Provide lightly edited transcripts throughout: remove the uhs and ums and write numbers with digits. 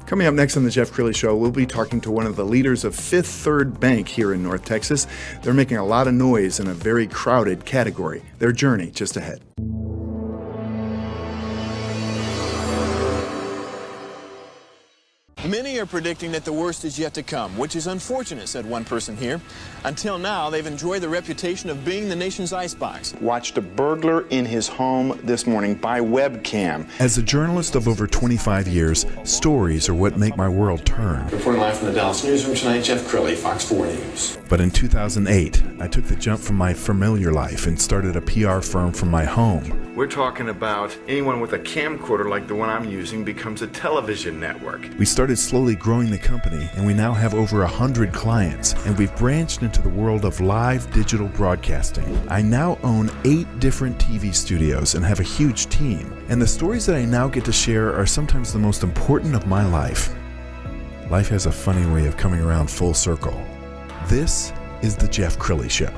Coming up next on the Jeff Crilley Show, we'll be talking to one of the leaders of Fifth Third Bank here in North Texas. They're making a lot of noise in a very crowded category. Their journey just ahead. Many are predicting that the worst is yet to come, which is unfortunate, said one person here. Until now, they've enjoyed the reputation of being the nation's icebox. Watched a burglar in his home this morning by webcam. As a journalist of over 25 years, stories are what make my world turn. Reporting live from the Dallas newsroom tonight, Jeff Crilley, Fox 4 News. But in 2008, I took the jump from my familiar life and started a PR firm from my home. We're talking about anyone with a camcorder like the one I'm using becomes a television network. We started slowly growing the company, and we now have over 100 clients, and we've branched into the world of live digital broadcasting. I now own 8 different TV studios and have a huge team, and the stories that I now get to share are sometimes the most important of my life. Life has a funny way of coming around full circle. This is the Jeff Crilley Show.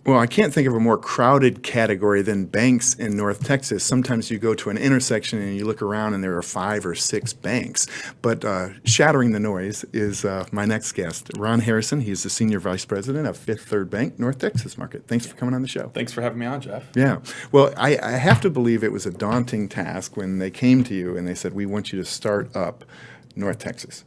Well, I can't think of a more crowded category than banks in North Texas. Sometimes you go to an intersection and you look around and there are 5 or 6 banks. But shattering the noise is my next guest, Ron Harrison. He's the Senior Vice President of Fifth Third Bank, North Texas market. Thanks for coming on the show. Thanks for having me on, Jeff. Yeah. Well, I have to believe it was a daunting task when they came to you and they said, we want you to start up North Texas.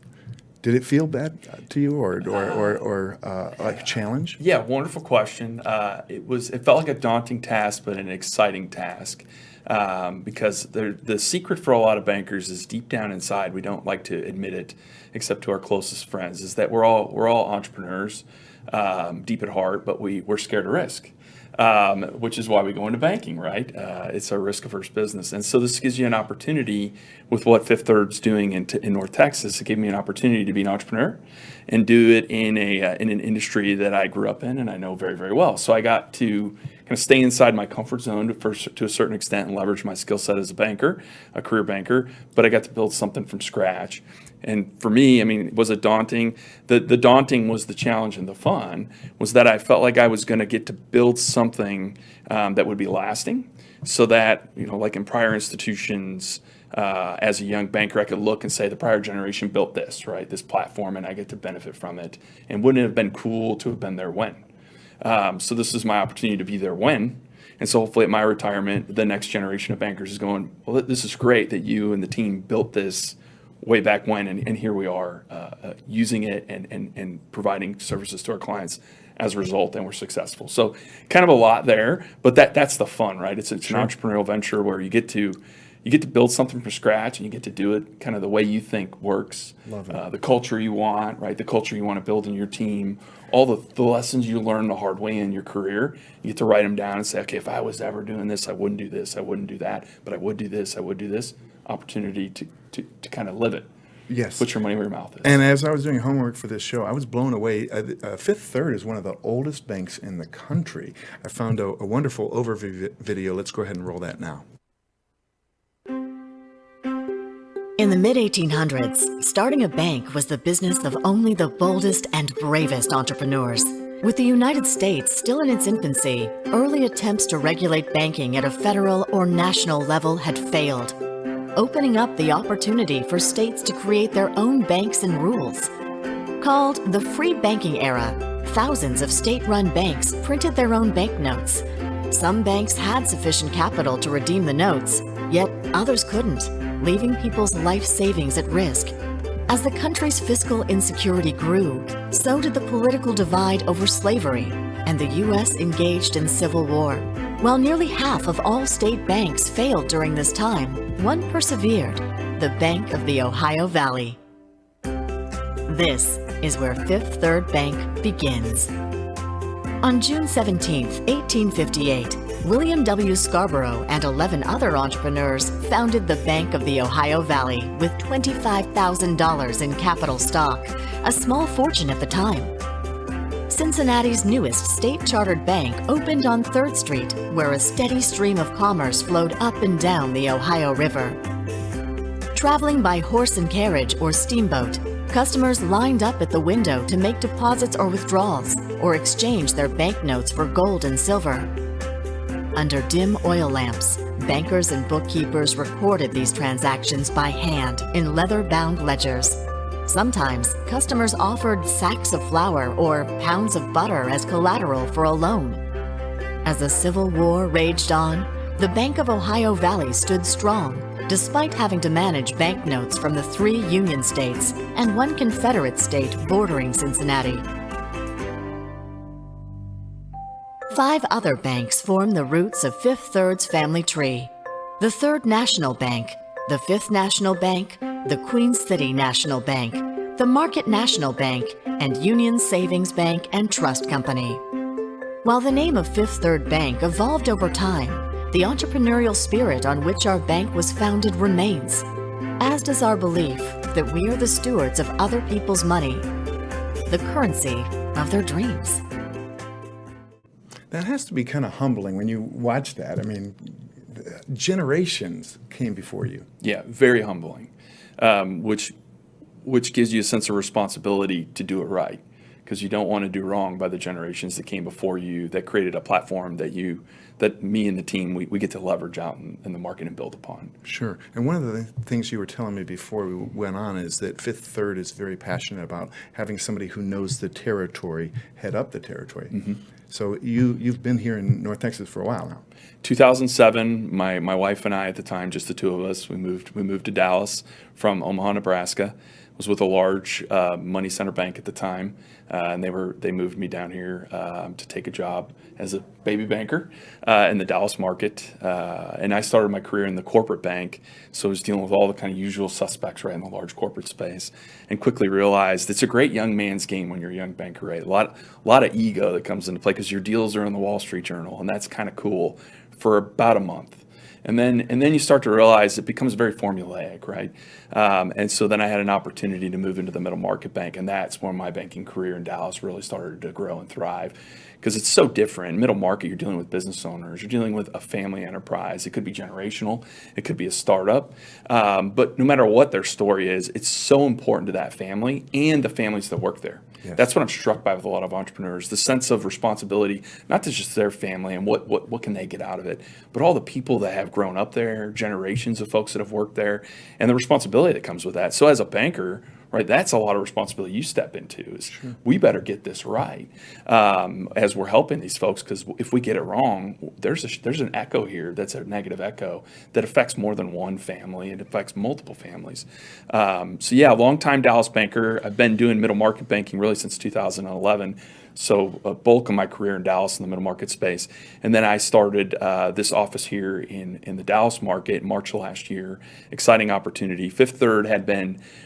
Did it feel bad to you, or like a challenge? Yeah, wonderful question. It felt like a daunting task, but an exciting task, because the secret for a lot of bankers is deep down inside. We don't like to admit it, except to our closest friends. Is that we're all entrepreneurs, deep at heart, but we're scared of risk. Which is why we go into banking, right? It's our risk-averse business. And so this gives you an opportunity with what Fifth Third's doing in North Texas. It gave me an opportunity to be an entrepreneur and do it in an industry that I grew up in and I know very, very well. So I got to kind of stay inside my comfort zone to a certain extent and leverage my skill set as a banker, a career banker, but I got to build something from scratch. And for me, I mean, was it daunting? The daunting was the challenge, and the fun was that I felt like I was going to get to build something that would be lasting, so that, like in prior institutions, as a young banker, I could look and say the prior generation built this, right, this platform, and I get to benefit from it. And wouldn't it have been cool to have been there when? So this is my opportunity to be there when. And so hopefully at my retirement, the next generation of bankers is going, well, this is great that you and the team built this way back when, and here we are using it and providing services to our clients as a result, and we're successful. So kind of a lot there, but that's the fun, right? It's Sure. an entrepreneurial venture where you get to build something from scratch, and you get to do it kind of the way you think works. Love it. The culture you want, right? The culture you want to build in your team, all the lessons you learn the hard way in your career, you get to write them down and say, okay, if I was ever doing this, I wouldn't do this, I wouldn't do that, but I would do this, I would do this. Opportunity to kind of live it. Yes. Put your money where your mouth is. And as I was doing homework for this show, I was blown away. Fifth Third is one of the oldest banks in the country. I found a wonderful overview video. Let's go ahead and roll that now. In the mid-1800s, starting a bank was the business of only the boldest and bravest entrepreneurs. With the United States still in its infancy, early attempts to regulate banking at a federal or national level had failed, opening up the opportunity for states to create their own banks and rules. Called the Free Banking Era, thousands of state-run banks printed their own banknotes. Some banks had sufficient capital to redeem the notes, yet others couldn't, leaving people's life savings at risk. As the country's fiscal insecurity grew, so did the political divide over slavery, and the U.S. engaged in civil war. While nearly half of all state banks failed during this time, one persevered, the Bank of the Ohio Valley. This is where Fifth Third Bank begins. On June 17, 1858, William W. Scarborough and 11 other entrepreneurs founded the Bank of the Ohio Valley with $25,000 in capital stock, a small fortune at the time. Cincinnati's newest state-chartered bank opened on 3rd Street, where a steady stream of commerce flowed up and down the Ohio River. Traveling by horse and carriage or steamboat, customers lined up at the window to make deposits or withdrawals, or exchange their banknotes for gold and silver. Under dim oil lamps, bankers and bookkeepers recorded these transactions by hand in leather-bound ledgers. Sometimes, customers offered sacks of flour or pounds of butter as collateral for a loan. As the Civil War raged on, the Bank of Ohio Valley stood strong, despite having to manage banknotes from the 3 Union states and 1 Confederate state bordering Cincinnati. 5 other banks form the roots of Fifth Third's family tree. The Third National Bank, the Fifth National Bank, the Queen City National Bank, the Market National Bank, and Union Savings Bank and Trust Company. While the name of Fifth Third Bank evolved over time, the entrepreneurial spirit on which our bank was founded remains, as does our belief that we are the stewards of other people's money, the currency of their dreams. That has to be kind of humbling when you watch that. I mean, generations came before you. Yeah, very humbling, which gives you a sense of responsibility to do it right, because you don't want to do wrong by the generations that came before you that created a platform that me and the team, we get to leverage out in the market and build upon. Sure. And one of the things you were telling me before we went on is that Fifth Third is very passionate about having somebody who knows the territory head up the territory. Mm-hmm. So you've been here in North Texas for a while now. 2007, my wife and I at the time, just the 2 of us, we moved to Dallas from Omaha, Nebraska. Was with a large money center bank at the time, and they moved me down here to take a job as a baby banker in the Dallas market. And I started my career in the corporate bank, so I was dealing with all the kind of usual suspects right in the large corporate space, and quickly realized it's a great young man's game when you're a young banker, right? A lot of ego that comes into play because your deals are in the Wall Street Journal, and that's kind of cool for about a month. And then you start to realize it becomes very formulaic, right? And so then I had an opportunity to move into the middle market bank, and that's where my banking career in Dallas really started to grow and thrive, because it's so different. Middle market, you're dealing with business owners, you're dealing with a family enterprise. It could be generational, it could be a startup, but no matter what their story is, it's so important to that family and the families that work there. Yes. That's what I'm struck by with a lot of entrepreneurs, the sense of responsibility, not to just their family and what can they get out of it, but all the people that have grown up there, generations of folks that have worked there, and the responsibility that comes with that. So as a banker, right, that's a lot of responsibility you step into. Is sure. We better get this right as we're helping these folks, because if we get it wrong, there's an echo here that's a negative echo that affects more than one family. It affects multiple families. So yeah, long-time Dallas banker. I've been doing middle market banking really since 2011. So a bulk of my career in Dallas in the middle market space. And then I started this office here in the Dallas market in March of last year. Exciting opportunity. Fifth Third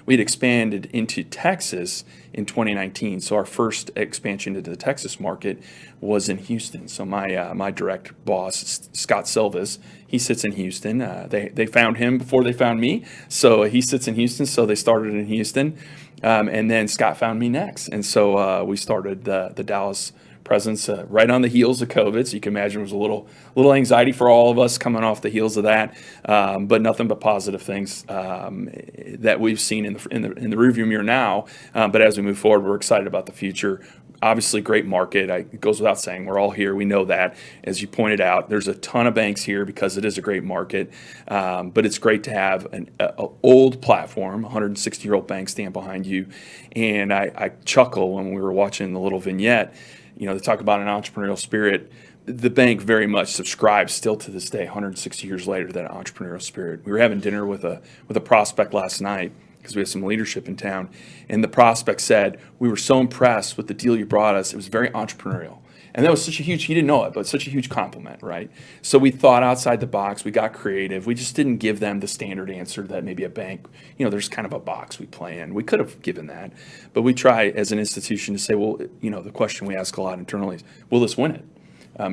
we had expanded into Texas in 2019. So our first expansion into the Texas market was in Houston. So my direct boss, Scott Silvas, he sits in Houston. They found him before they found me. So he sits in Houston. So they started in Houston. And then Scott found me next. And so we started the Dallas presence right on the heels of COVID. So you can imagine it was a little anxiety for all of us coming off the heels of that, but nothing but positive things that we've seen in the rearview mirror now. But as we move forward, we're excited about the future. Obviously, great market. It goes without saying. We're all here. We know that. As you pointed out, there's a ton of banks here because it is a great market. But it's great to have an old platform, 160-year-old bank stand behind you. And I chuckle when we were watching the little vignette. They talk about an entrepreneurial spirit. The bank very much subscribes still to this day, 160 years later, to that entrepreneurial spirit. We were having dinner with a prospect last night, because we have some leadership in town, and the prospect said, "We were so impressed with the deal you brought us. It was very entrepreneurial." And that was he didn't know it, but such a huge compliment, right? So we thought outside the box, we got creative. We just didn't give them the standard answer that maybe a bank, there's kind of a box we play in. We could have given that, but we try as an institution to say, well, the question we ask a lot internally is, will this win it?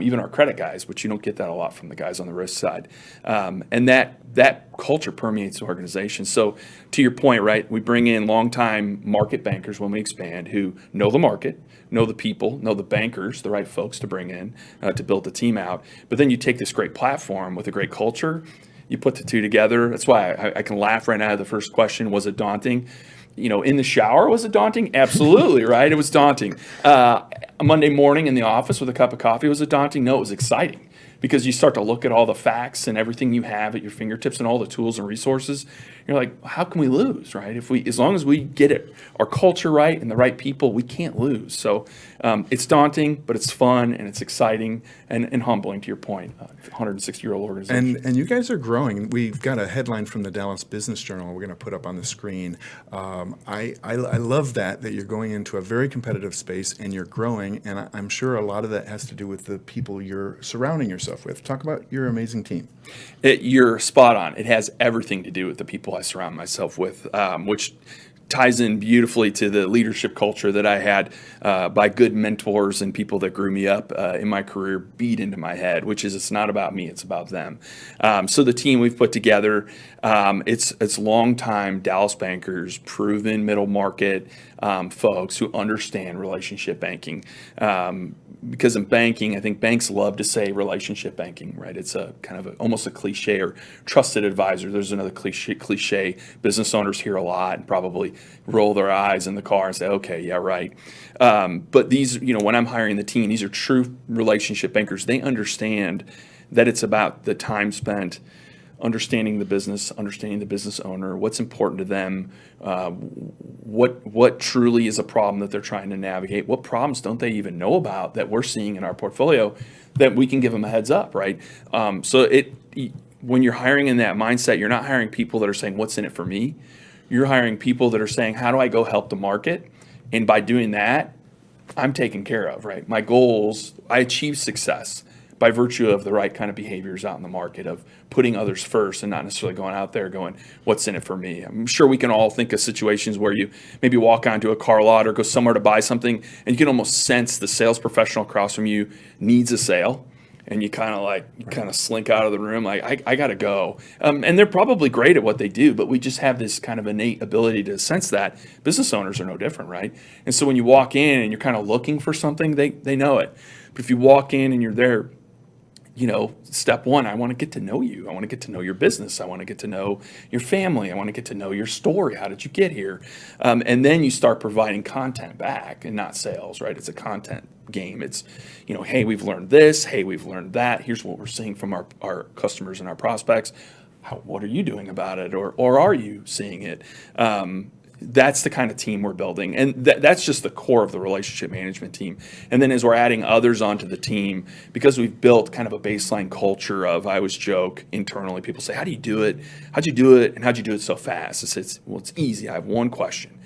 Even our credit guys, which you don't get that a lot from the guys on the risk side. And that culture permeates the organization. So to your point, right, we bring in longtime market bankers when we expand who know the market, know the people, know the bankers, the right folks to bring in to build the team out. But then you take this great platform with a great culture, you put the two together. That's why I can laugh right now at the first question. Was it daunting? In the shower, was it daunting? Absolutely, right? It was daunting. A Monday morning in the office with a cup of coffee, was it daunting? No, it was exciting, because you start to look at all the facts and everything you have at your fingertips and all the tools and resources. You're like, how can we lose, right? As long as we get it, our culture right and the right people, we can't lose. So it's daunting, but it's fun and it's exciting and humbling, to your point. 160-year-old organization. And you guys are growing. We've got a headline from the Dallas Business Journal we're going to put up on the screen. I love that you're going into a very competitive space and you're growing, and I'm sure a lot of that has to do with the people you're surrounding yourself with. Talk about your amazing team. You're spot on. It has everything to do with the people I surround myself with, which ties in beautifully to the leadership culture that I had by good mentors and people that grew me up in my career beat into my head, which is it's not about me, it's about them. So the team we've put together, it's longtime Dallas bankers, proven middle market folks who understand relationship banking. Because in banking, I think banks love to say relationship banking, right? It's a kind of almost a cliche, or trusted advisor. There's another cliche business owners hear a lot and probably roll their eyes in the car and say, okay, yeah, right. But these, when I'm hiring the team, these are true relationship bankers. They understand that it's about the time spent understanding the business, understanding the business owner, what's important to them, what truly is a problem that they're trying to navigate, what problems don't they even know about that we're seeing in our portfolio that we can give them a heads up, right? When you're hiring in that mindset, you're not hiring people that are saying, what's in it for me? You're hiring people that are saying, how do I go help the market? And by doing that, I'm taken care of, right? My goals, I achieve success by virtue of the right kind of behaviors out in the market of putting others first and not necessarily going out there going, what's in it for me? I'm sure we can all think of situations where you maybe walk onto a car lot or go somewhere to buy something and you can almost sense the sales professional across from you needs a sale. And you kind of slink out of the room like, I got to go. And they're probably great at what they do, but we just have this kind of innate ability to sense that. Business owners are no different, right? And so when you walk in and you're kind of looking for something, they know it. But if you walk in and you're there, step one, I want to get to know you. I want to get to know your business. I want to get to know your family. I want to get to know your story. How did you get here? And then you start providing content back and not sales, right? It's a content game. It's, hey, we've learned this. Hey, we've learned that. Here's what we're seeing from our customers and our prospects. What are you doing about it? Or are you seeing it? That's the kind of team we're building. And that's just the core of the relationship management team. And then as we're adding others onto the team, because we've built kind of a baseline culture of, I always joke internally, people say, how do you do it? How'd you do it? And how'd you do it so fast? I said, well, it's easy. I have one question.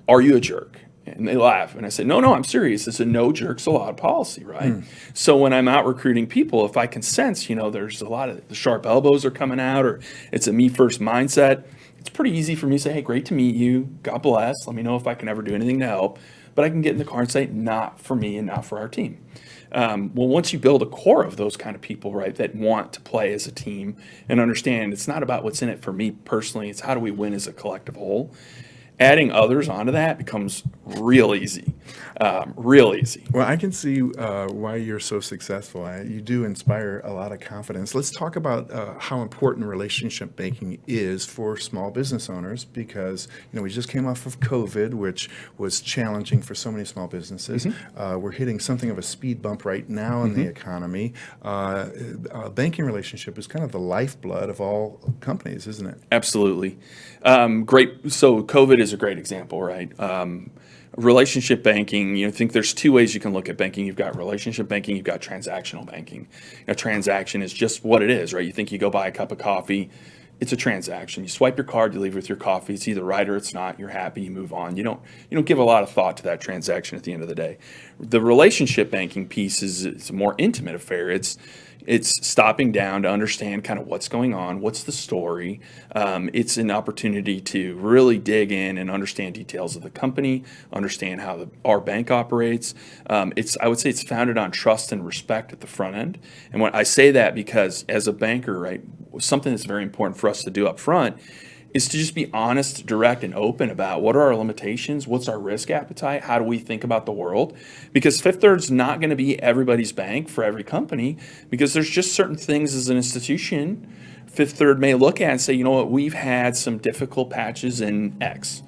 Are you a jerk? And they laugh. And I said, no, I'm serious. It's a no jerks allowed policy, right? So when I'm out recruiting people, if I can sense, there's a lot of the sharp elbows are coming out, or it's a me first mindset, it's pretty easy for me to say, hey, great to meet you. God bless. Let me know if I can ever do anything to help. But I can get in the car and say, not for me and not for our team. Well, once you build a core of those kind of people, right, that want to play as a team and understand it's not about what's in it for me personally, it's how do we win as a collective whole. Adding others onto that becomes real easy, real easy. Well, I can see why you're so successful. You do inspire a lot of confidence. Let's talk about how important relationship banking is for small business owners, because we just came off of COVID, which was challenging for so many small businesses. Mm-hmm. We're hitting something of a speed bump right now in the economy. A banking relationship is kind of the lifeblood of all companies, isn't it? Absolutely. Great. So COVID is a great example, right? Relationship banking, I think there's two ways you can look at banking. You've got relationship banking, you've got transactional banking. A transaction is just what it is, right? You think you go buy a cup of coffee, it's a transaction. You swipe your card, you leave with your coffee. It's either right or it's not. You're happy, you move on. You don't give a lot of thought to that transaction at the end of the day. The relationship banking piece is a more intimate affair. It's stopping down to understand kind of what's going on, what's the story. It's an opportunity to really dig in and understand details of the company, understand how our bank operates. I would say it's founded on trust and respect at the front end. And when I say that, because as a banker, right, something that's very important for us to do up front is to just be honest, direct, and open about what are our limitations, what's our risk appetite, how do we think about the world. Because Fifth Third's not going to be everybody's bank for every company, because there's just certain things as an institution Fifth Third may look at and say, you know what, we've had some difficult patches in X.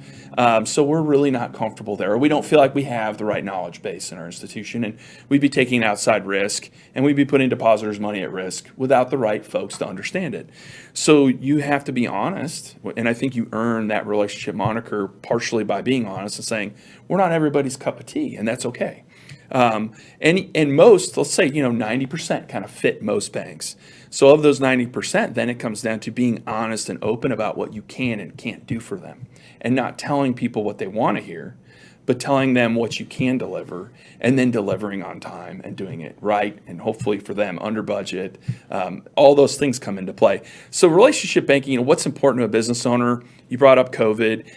So we're really not comfortable there, or we don't feel like we have the right knowledge base in our institution, and we'd be taking outside risk, and we'd be putting depositors' money at risk without the right folks to understand it. So you have to be honest, and I think you earn that relationship moniker partially by being honest and saying, we're not everybody's cup of tea, and that's okay. And most, let's say, 90% kind of fit most banks. So of those 90%, then it comes down to being honest and open about what you can and can't do for them, and not telling people what they want to hear, but telling them what you can deliver, and then delivering on time and doing it right, and hopefully for them under budget. All those things come into play. So relationship banking, what's important to a business owner? You brought up COVID.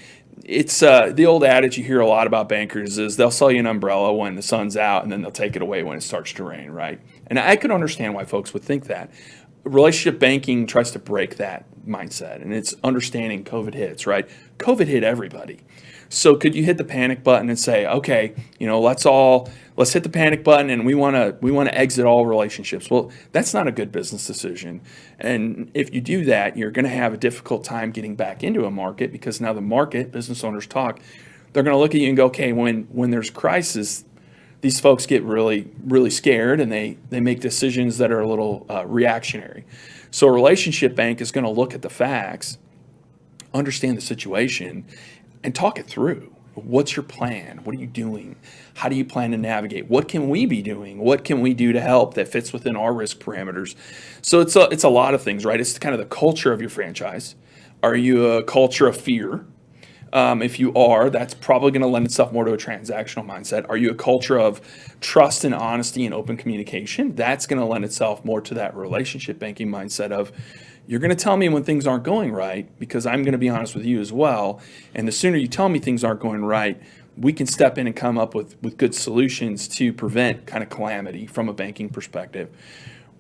It's the old adage you hear a lot about bankers is they'll sell you an umbrella when the sun's out, and then they'll take it away when it starts to rain, right? And I could understand why folks would think that. Relationship banking tries to break that mindset, and it's understanding COVID hits, right? COVID hit everybody. So could you hit the panic button and say, okay, let's hit the panic button, and we want to exit all relationships? Well, that's not a good business decision. And if you do that, you're going to have a difficult time getting back into a market, because now the market, business owners talk, they're going to look at you and go, okay, when there's crisis, these folks get really, really scared, and they make decisions that are a little reactionary. So a relationship bank is going to look at the facts, understand the situation, and talk it through. What's your plan? What are you doing? How do you plan to navigate? What can we be doing? What can we do to help that fits within our risk parameters? So it's a lot of things, right? It's kind of the culture of your franchise. Are you a culture of fear? If you are, that's probably going to lend itself more to a transactional mindset. Are you a culture of trust and honesty and open communication? That's going to lend itself more to that relationship banking mindset of, you're going to tell me when things aren't going right, because I'm going to be honest with you as well. And the sooner you tell me things aren't going right, we can step in and come up with good solutions to prevent kind of calamity from a banking perspective.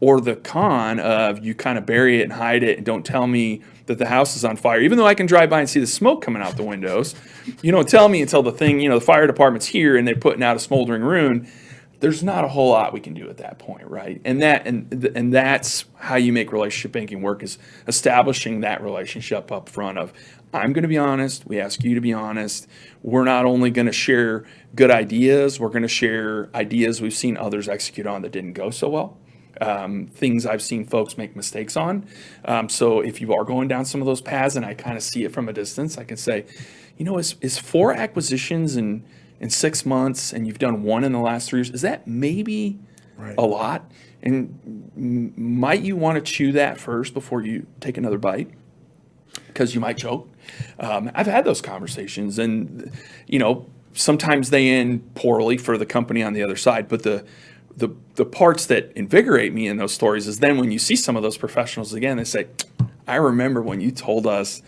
Or the con of you kind of bury it and hide it and don't tell me that the house is on fire, even though I can drive by and see the smoke coming out the windows. You don't tell me until the fire department's here and they're putting out a smoldering ruin. There's not a whole lot we can do at that point, right? And that's how you make relationship banking work, is establishing that relationship up front of, I'm going to be honest, we ask you to be honest. We're not only going to share good ideas, we're going to share ideas we've seen others execute on that didn't go so well. Things I've seen folks make mistakes on. So if you are going down some of those paths, and I kind of see it from a distance, I can say, is 4 acquisitions in 6 months, and you've done 1 in the last 3 years, is that maybe a lot? And might you want to chew that first before you take another bite? Because you might choke. I've had those conversations, and sometimes they end poorly for the company on the other side, but the parts that invigorate me in those stories is then when you see some of those professionals again, they say, I remember when you told us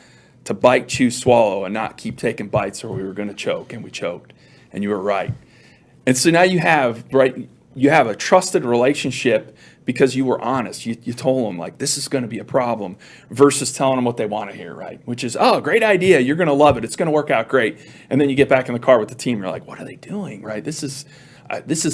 to bite, chew, swallow, and not keep taking bites, or we were going to choke, and we choked, and you were right. And so now you have a trusted relationship because you were honest. You told them, like, this is going to be a problem, versus telling them what they want to hear, right? Which is, oh, great idea. You're going to love it. It's going to work out great. And then you get back in the car with the team. You're like, what are they doing, right? This is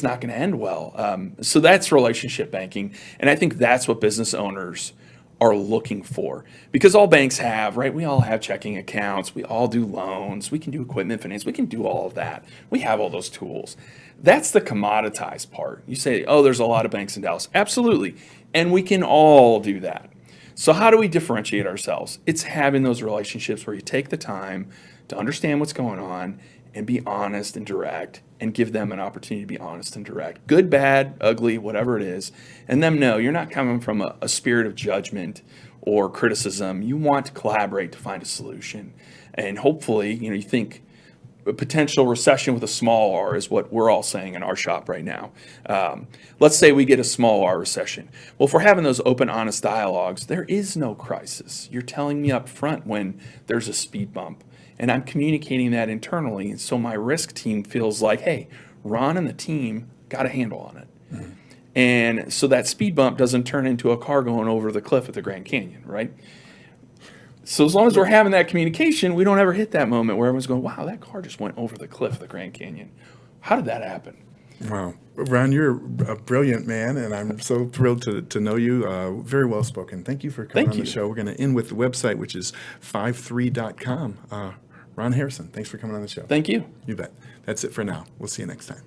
not going to end well. So that's relationship banking. And I think that's what business owners are looking for, because all banks have, right? We all have checking accounts. We all do loans. We can do equipment finance. We can do all of that. We have all those tools. That's the commoditized part. You say, oh, there's a lot of banks in Dallas. Absolutely. And we can all do that. So how do we differentiate ourselves? It's having those relationships where you take the time to understand what's going on and be honest and direct, and give them an opportunity to be honest and direct. Good, bad, ugly, whatever it is. And them know you're not coming from a spirit of judgment or criticism. You want to collaborate to find a solution. And hopefully, you think a potential recession with a small R is what we're all saying in our shop right now. Let's say we get a small R recession. Well, if we're having those open, honest dialogues, there is no crisis. You're telling me up front when there's a speed bump. And I'm communicating that internally. And so my risk team feels like, hey, Ron and the team got a handle on it. Mm-hmm. And so that speed bump doesn't turn into a car going over the cliff at the Grand Canyon, right? So as long as we're having that communication, we don't ever hit that moment where everyone's going, wow, that car just went over the cliff of the Grand Canyon. How did that happen? Wow. Ron, you're a brilliant man, and I'm so thrilled to know you. Very well spoken. Thank you for coming Thank on you. the show. We're going to end with the website, which is 53.com. Ron Harrison, thanks for coming on the show. Thank you. You bet. That's it for now. We'll see you next time.